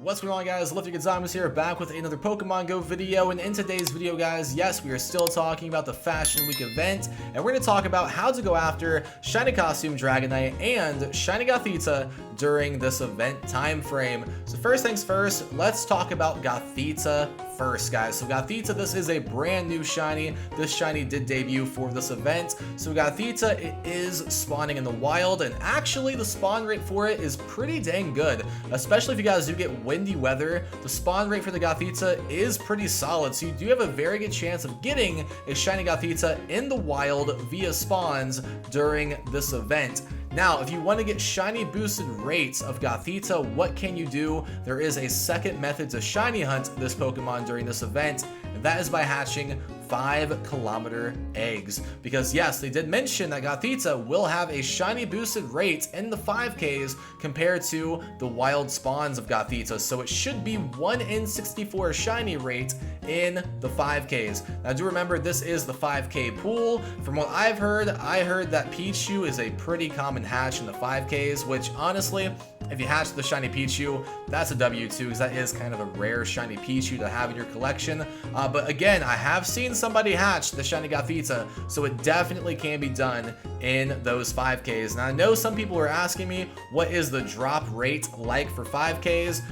What's going on, guys? Lifty Gonzalez here, back with another Pokemon Go video. And in today's video, guys, yes, we are still talking about the Fashion Week event, and we're going to talk about how to go after Shiny Costumed Dragonite and Shiny Gothita during this event time frame. So first things first, let's talk about Gothita first, guys. So Gothita, this is a brand new shiny. This shiny did debut for this event. So Gothita, it is spawning in the wild, and actually the spawn rate for it is pretty dang good, especially if you guys do get windy weather. The spawn rate for the Gothita is pretty solid, so you do have a very good chance of getting a shiny Gothita in the wild via spawns during this event. Now, if you want to get shiny boosted rates of Gothita, what can you do? There is a second method to shiny hunt this Pokemon during this event, and that is by hatching 5-kilometer eggs. Because yes, they did mention that Gothita will have a shiny boosted rate in the 5Ks compared to the wild spawns of Gothita, so it should be 1 in 64 shiny rate in the 5Ks. Now do remember, this is the 5K pool. From what I've heard, I heard that Pichu is a pretty common hatch in the 5Ks, which honestly, if you hatch the shiny Pichu, that's a W too, because that is kind of a rare shiny Pichu to have in your collection. But again, I have seen somebody hatch the shiny Gothita, so it definitely can be done in those 5Ks. Now I know some people are asking me, what is the drop rate like for 5Ks?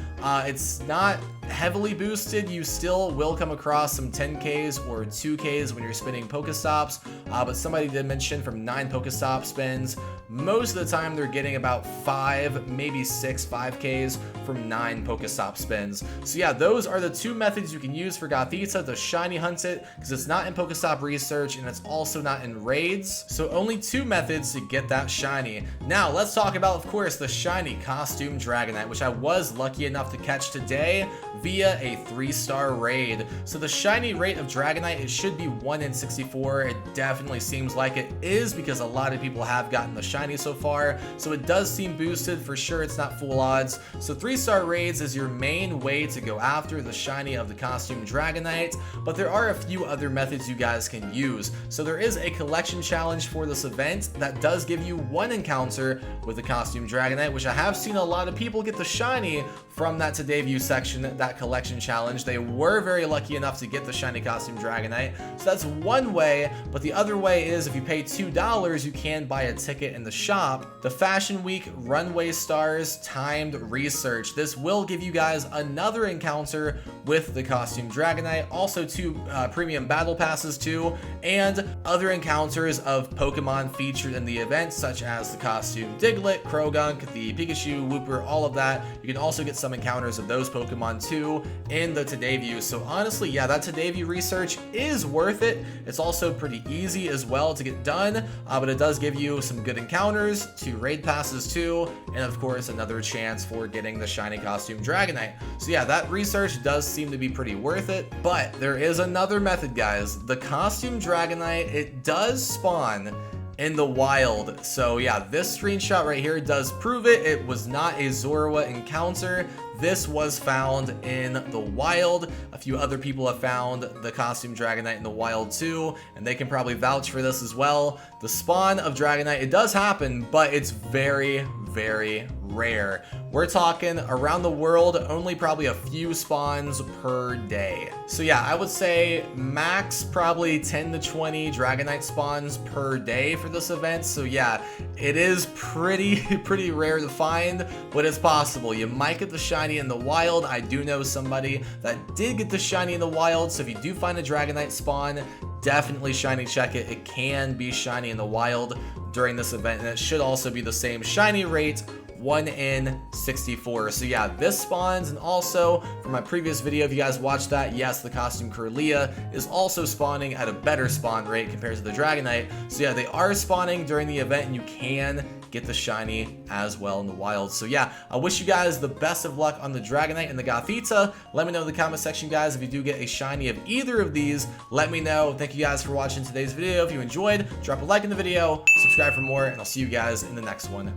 It's not heavily boosted. You still will come across some 10Ks or 2Ks when you're spinning Pokestops, but somebody did mention from 9 Pokestop spins, most of the time they're getting about 5, maybe 6 5Ks from 9 Pokestop spins. So yeah, those are the 2 methods you can use for Gothita to shiny hunt it, because it's not in Pokestop research and it's also not in raids. So only 2 methods to get that shiny. Now let's talk about, of course, the shiny Costumed Dragonite, which I was lucky enough to catch today via a 3-star raid. So the shiny rate of Dragonite, it should be 1 in 64. It definitely seems like it is, because a lot of people have gotten the shiny so far, so it does seem boosted. For sure it's not full odds. So 3-star raids is your main way to go after the shiny of the Costumed Dragonite, but there are a few other methods you guys can use. So there is a collection challenge for this event that does give you 1 encounter with the Costumed Dragonite, which I have seen a lot of people get the shiny from that to debut section, that collection challenge. They were very lucky enough to get the shiny Costumed Dragonite. So that's one way, but the other way is if you pay $2, you can buy a ticket in the shop. The Fashion Week Runway Stars Timed Research. This will give you guys another encounter with the Costumed Dragonite, also 2 premium battle passes too, and other encounters of Pokemon featured in the event, such as the Costume Diglett, Krogunk, the Pikachu, Wooper, all of that. You can also get some encounters of those Pokemon too in the Today View. So honestly, yeah, that Today View research is worth it. It's also pretty easy as well to get done, but it does give you some good encounters, 2 raid passes too, and of course another chance for getting the shiny Costumed Dragonite. So yeah, that research does seem to be pretty worth it. But there is another method, guys. The Costumed Dragonite, it does spawn in the wild. So yeah, this screenshot right here does prove it. It was not a Zorua encounter. This was found in the wild. A few other people have found the Costumed Dragonite in the wild too, and they can probably vouch for this as well. The spawn of Dragonite, it does happen, but it's very, very rare. We're talking around the world, only probably a few spawns per day. So yeah, I would say max probably 10 to 20 Dragonite spawns per day for this event. So yeah, it is pretty rare to find, but it's possible. You might get the shiny in the wild. I do know somebody that did get the shiny in the wild, so if you do find a Dragonite spawn, definitely shiny check it. It can be shiny in the wild during this event, and it should also be the same shiny rate, 1 in 64. So yeah, this spawns, and also from my previous video, if you guys watched that, yes, the Costume Curlia is also spawning at a better spawn rate compared to the Dragonite. So yeah, they are spawning during the event, and you can get the shiny as well in the wild. So yeah, I wish you guys the best of luck on the Dragonite and the Gothita. Let me know in the comment section, guys, if you do get a shiny of either of these. Let me know. Thank you guys for watching today's video. If you enjoyed, drop a like in the video, subscribe for more, and I'll see you guys in the next one.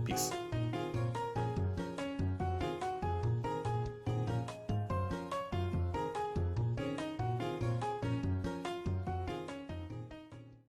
Peace.